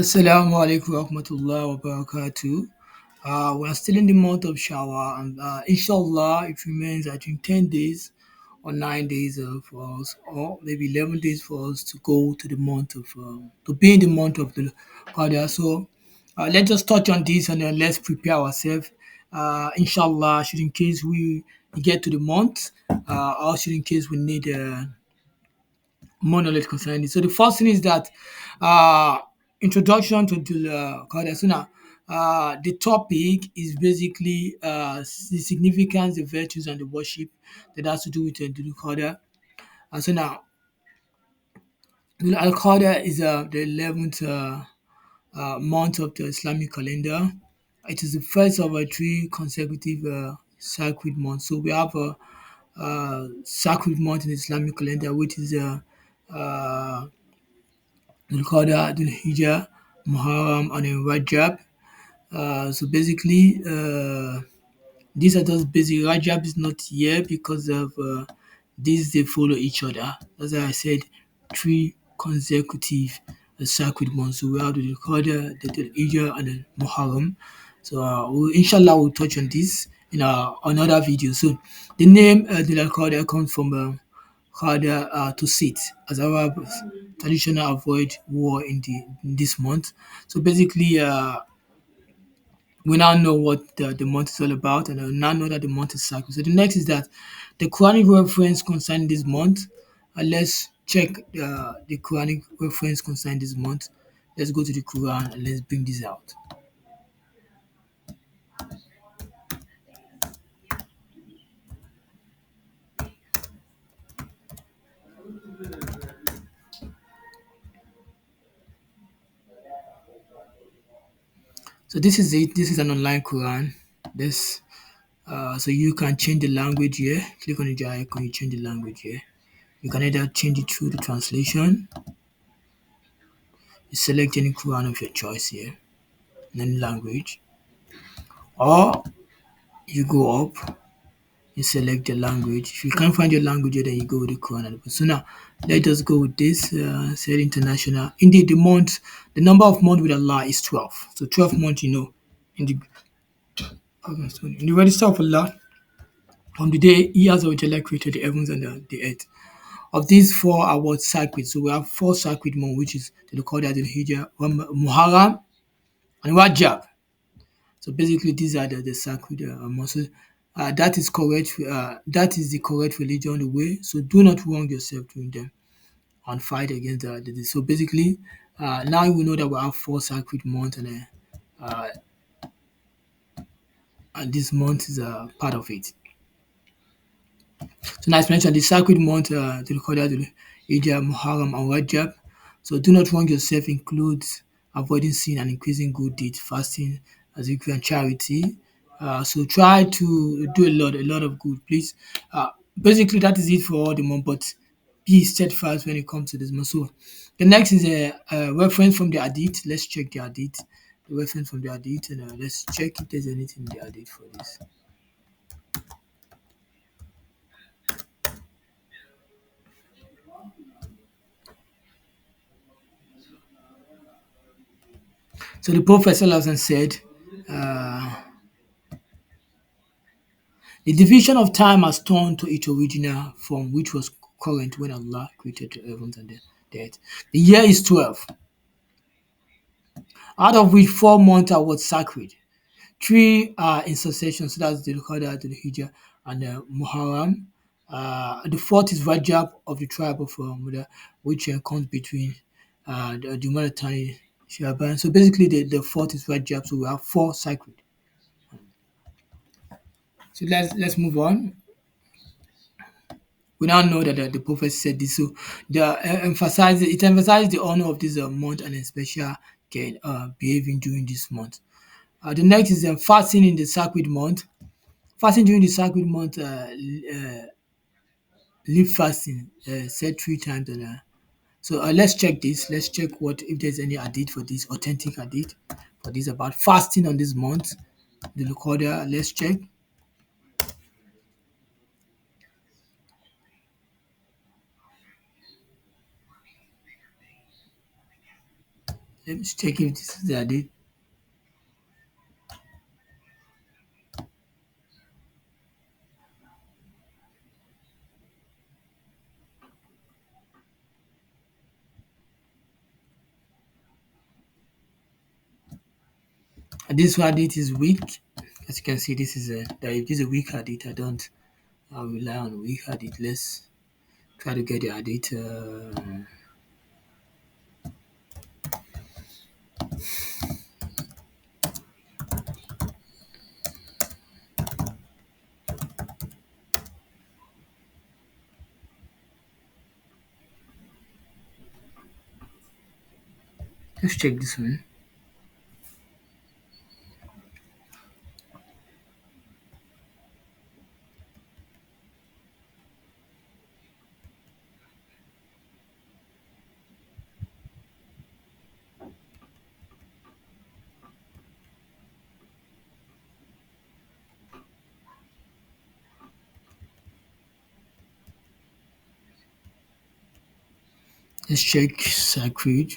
Assalamu alaikum wa rahmatullahi wa barakatuh. We are still in the month of Shawwal, and inshallah, it remains, I think, 10 days or 9 days for us, or maybe 11 days for us to go to the month of, to be in the month of the Qadr. So let's just touch on this and then let's prepare ourselves. Inshallah, should in case we get to the month, or should in case we need more knowledge concerning it. So the first thing is that uh, introduction to the Qadah. So now, the topic is basically the significance, the virtues, and the worship that has to do with the Qadah. So now, Dhul AlQadah is the 11th month of the Islamic calendar. It is the first of our three consecutive sacred months. So we have a sacred month in the Islamic calendar, which is uh, Dhul Qadah, Dhul Hijjah, Muharram, and then Rajab. So basically, these are just basic. Rajab is not here because of these they follow each other. As I said, three consecutive sacred months. So we have the Dhul Qadah, the Dhul Hijjah, and the Muharram. So inshallah, we'll touch on this in another video soon. The name Dhul Qadah comes from harder to sit as Arabs traditionally avoid war in this month. So basically, we now know what the month is all about, and we now know that the month is sacred. So the next is that the Quranic reference concerning this month. Let's check the Quranic reference concerning this month. Let's go to the Quran and let's bring this out. So this is it. This is an online Quran. This so you can change the language here. Click on the icon, you change the language here. You can either change it through the translation. You select any Quran of your choice here in any language, or you go up, you select the language. If you can't find your language, then you go with the Quran. So now, let us go with this. Said international. Indeed, the number of months with Allah is 12. So 12 months, in the in the register of Allah, on the day He has already created the heavens and the earth. Of these four are what sacred. So we have four sacred months, which is the Qadr, the Hijrah, Muharram, and Rajab. So basically, these are the sacred months. So, that is correct. That is the correct religion, the way. So do not wrong yourself doing them and fight against So basically, now we know that we have four sacred months, and this month is a part of it. So now as mentioned, the sacred month to the Qadr, the Hijrah, Muharram, and Rajab. So do not wrong yourself includes avoiding sin and increasing good deeds, fasting, zikr, and charity. So try to do a lot of good, please. Basically, that is it for all the month, but be steadfast when it comes to this month. So the next is a reference from the Hadith. Let's check the Hadith, the reference from the Hadith, and let's check if there's anything in the Hadith for this. So the Prophet ﷺ said, uh, the division of time has turned to its original form, which was current when Allah created the heavens and the earth. The year is 12, out of which 4 months are what sacred. Three are in succession, so that's the Qadah, the Hijrah, and the Muharram. The fourth is Rajab of the tribe of Muda, which comes between the Humanitarian Shaban. So basically, the fourth is Rajab, so we have four sacred. So let's move on. We now know that the prophet said this. So it emphasizes the honor of this month and in special care behaving during this month. The next is fasting in the sacred month. Fasting during the sacred month, leave fasting said 3 times. So let's check this. Let's check what if there's any hadith for this authentic hadith for this about fasting on this month. The recorder. Let's check. Let me check if this is the hadith. This hadith is weak. As you can see, if this is a weak hadith, I don't rely on weak hadith. Let's try to get the hadith. Let's check this one. Let's check sacred.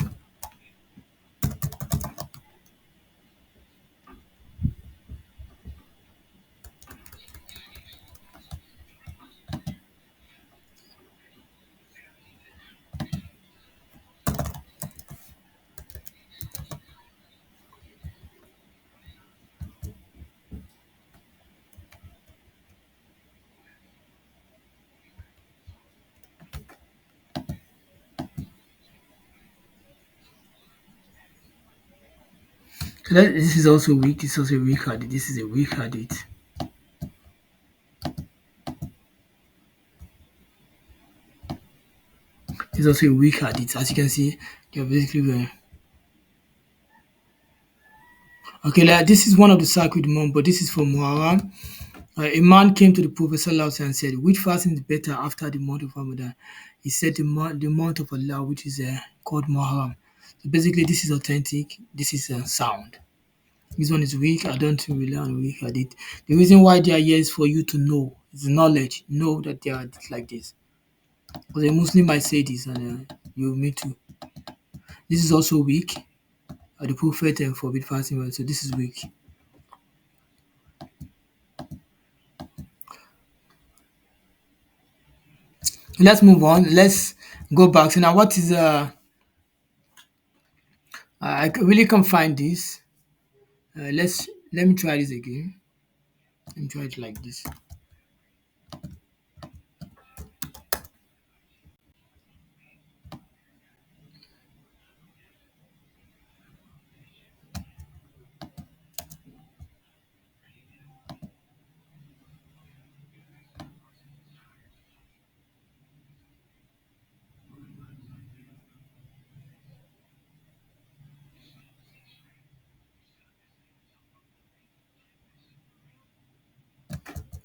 So this is also weak. This is also a weak hadith. This is a weak hadith. This is also a weak hadith. As you can see, they're basically okay. Like, this is one of the sacred months, but this is for Muharram. A man came to the Prophet Sallallahu Alaihi Wasallam and said, "Which fasting is better after the month of Ramadan?" He said, "The month of Allah, which is called Muharram." So basically, this is authentic. This is sound. This one is weak. I don't rely on weak hadith. The reason why they are here is for you to know. It's knowledge. Know that they are like this. Because a Muslim might say this, and you me too. This is also weak. The Prophet forbid fasting, so this is weak. Let's move on. Let's go back. So now, what is really can't find this. Let me try this again. Let me try it like this.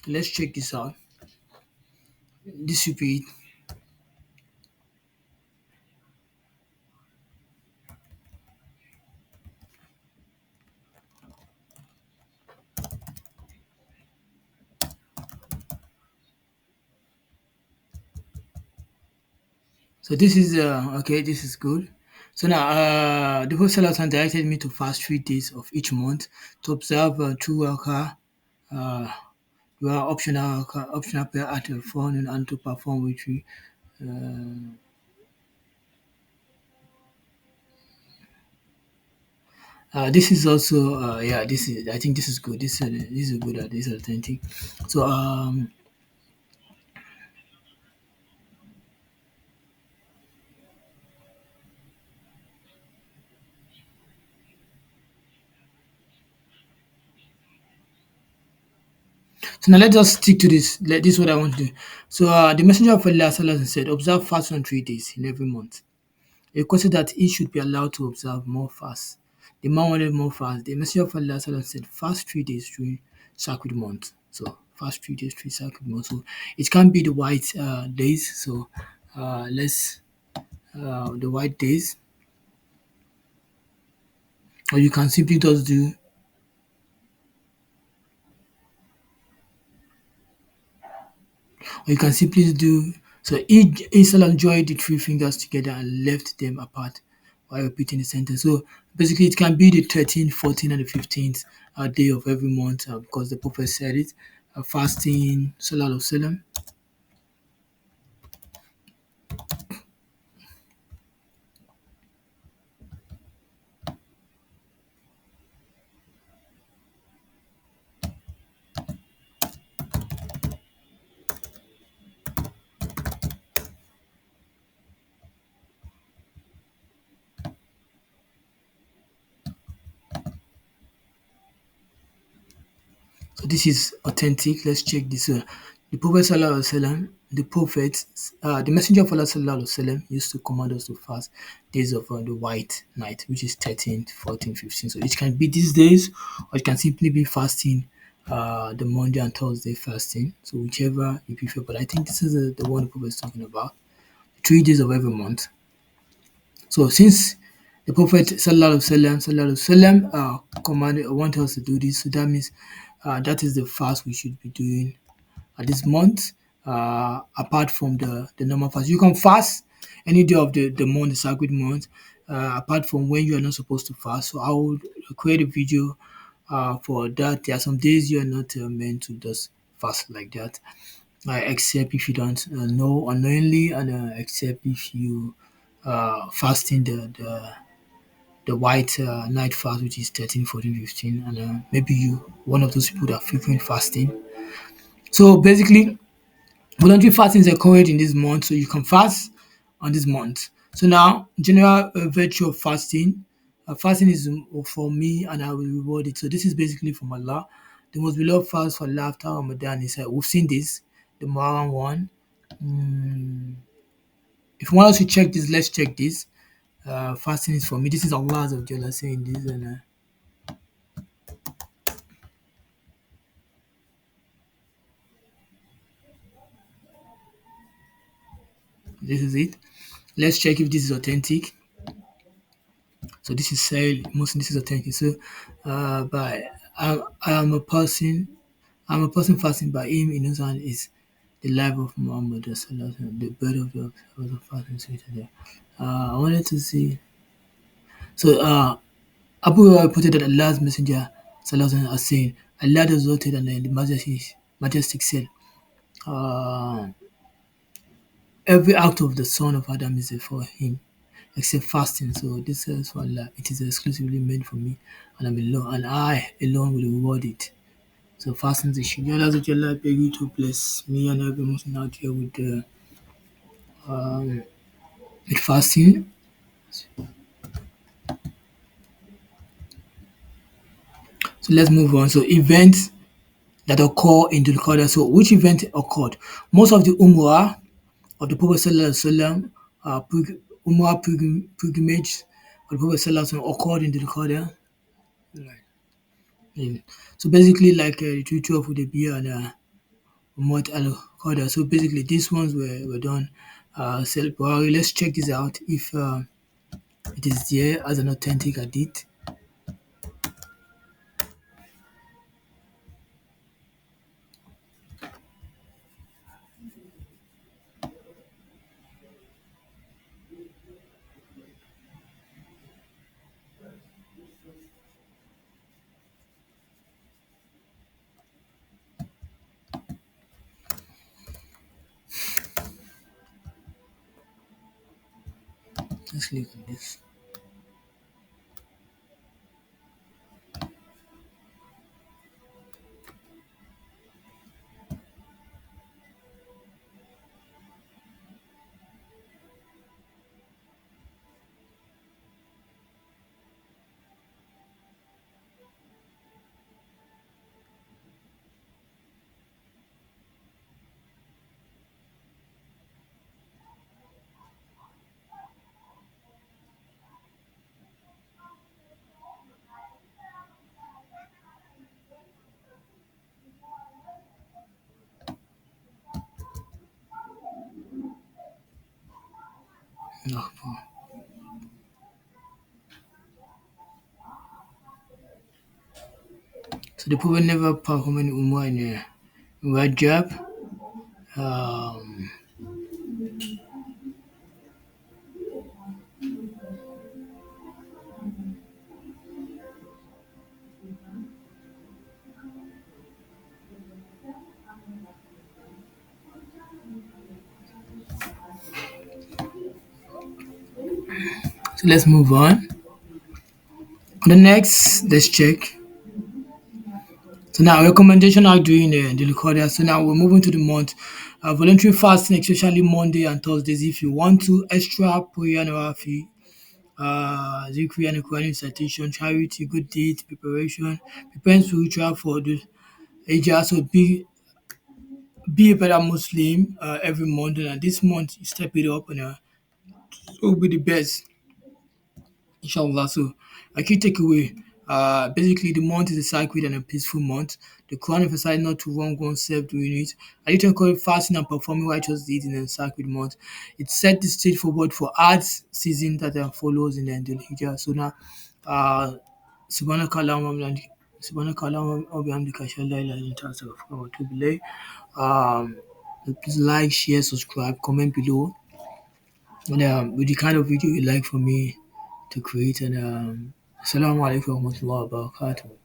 Let's check this out. This should be it. So this is okay. This is good. So now, the Prophet Sallallahu Alaihi Wasallam directed me to fast 3 days of each month to observe Dhu Al-Qa'Dah, uh, optional prayer at the phone and to perform Hijri. This is also yeah. This is I think this is good. This is good. This is authentic. So so now let's just stick to this. This is what I want to do. So the Messenger of Allah Sallallahu Alaihi Wasallam said, observe fast on 3 days in every month. He requested that each should be allowed to observe more fast. The man wanted more fast. The Messenger of Allah Sallallahu Alaihi Wasallam said, fast 3 days during sacred month. So fast 3 days, three sacred months. So it can't be the white days. So let's the white days, or you can simply just do, or you can simply do. So he Salam joined the three fingers together and left them apart while repeating the sentence. So basically, it can be the 13th, 14th, and the 15th day of every month because the Prophet said it. Fasting, Sallallahu Alaihi Wasallam. So this is authentic. Let's check this. The Prophet Sallallahu Alaihi Wasallam, the Messenger of Allah Sallallahu Alaihi Wasallam used to command us to fast days of the white night, which is 13th, 14th, 15th. So it can be these days, or it can simply be fasting the Monday and Thursday fasting. So whichever you prefer. But I think this is the one the Prophet is talking about. 3 days of every month. So since the Prophet Sallallahu Alaihi Wasallam commanded want us to do this, so that means that is the fast we should be doing this month. Apart from the normal fast, you can fast any day of the month, the sacred month. Apart from when you are not supposed to fast. So I would create a video for that. There are some days you are not meant to just fast like that. Except if you don't know unknowingly, and except if you fasting the white night fast, which is 13, 14, 15, and maybe you one of those people that frequent fasting. So basically, voluntary fasting is encouraged in this month, so you can fast on this month. So now, general virtue of fasting. Fasting is for me, and I will reward it. So this is basically from Allah. The most beloved fast for laughter Ramadan is we've seen this, the Muharram one. Mm, if you want us to check this, let's check this. Fasting is for me. This is Allah Azza wa Jalla saying this, and this is it. Let's check if this is authentic. So this is Sahih Muslim. This is authentic. So, by I am a person. I'm a person fasting by him in whose hand is the life of Muhammad Sallallahu Alaihi Wasallam, the birth of the house of fasting. Sweeter. I wanted to see. So, Abu Hurairah reported that Allah's Messenger Sallallahu Alaihi Wasallam is saying, Allah exalted and the majestic said, uh, every act of the son of Adam is for him except fasting. So this says for Allah, it is exclusively meant for me, and I alone will reward it. So fasting is a should. Allah Jalla beg you to bless me and every Muslim out here um, with fasting. So let's move on. So events that occur in Dhul Qadah. So which event occurred? Most of the Umrah of the Prophet Sallallahu Alaihi Wasallam, Umrah pilgrimage of the Prophet Sallallahu Alaihi Wasallam occurred in Dhul Qadah. Right. So basically, like the Treaty of Hudaybiyyah and Dhul AlQadah. So basically, these ones were done. Bukhari. Let's check this out if it is there as an authentic hadith. Let's click on this. No. So the Prophet never performed Umrah in Rajab. Um, So let's move on. On the next, let's check. So now recommendation are doing the Qadah. So now we're moving to the month. Voluntary fasting, especially Monday and Thursdays. If you want to, extra prayer and rafi, zikri and Qur'anic citation, charity, good deed, preparation, preparing spiritual for the Hijri. So be a better Muslim every month, and this month you step it up, and it will be the best. Inshallah. So, a key takeaway. Basically, the month is a sacred and a peaceful month. The Quran emphasizes not to wrong oneself during it. I did encourage fasting and performing righteous deeds in a sacred month. It set the stage forward for Hajj season that follows in the Dhul Hijjah. So now, uh, سبحانك اللهم وبحمدك سبحانك اللهم وبحمدك أشهد أن لا إله إلا أنت أستغفرك وأتوب إليك. Um, please like, share, subscribe, comment below and with the kind of video you like for me to create. And Assalamu alaikum wa rahmatullahi wa barakatuh.